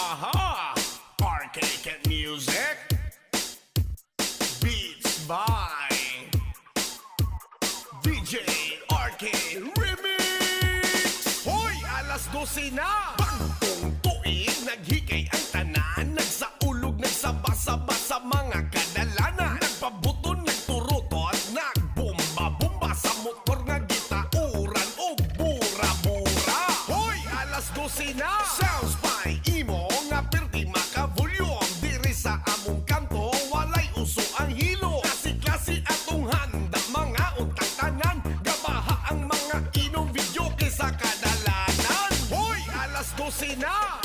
Aha! RK Music Beats by DJ RK Remix. Hoy, alas 12 na. Bagong tuig, naghikay ang tanan. Nagsaulog, nagsaba-saba sa mga kadalanan. Nagpabuton, nagturutot, nagbumba-bumba sa motor nga gitauran o bura-bura. Hoy, alas 12 na. Sounds by imo nga perdi makavolume. Diri sa among kanto, walay uso ang hilo. Klase-klase atong handa, mga untang tanan. Gabaha ang mga inom video kaysa kadalanan. Hoy, alas 12 na.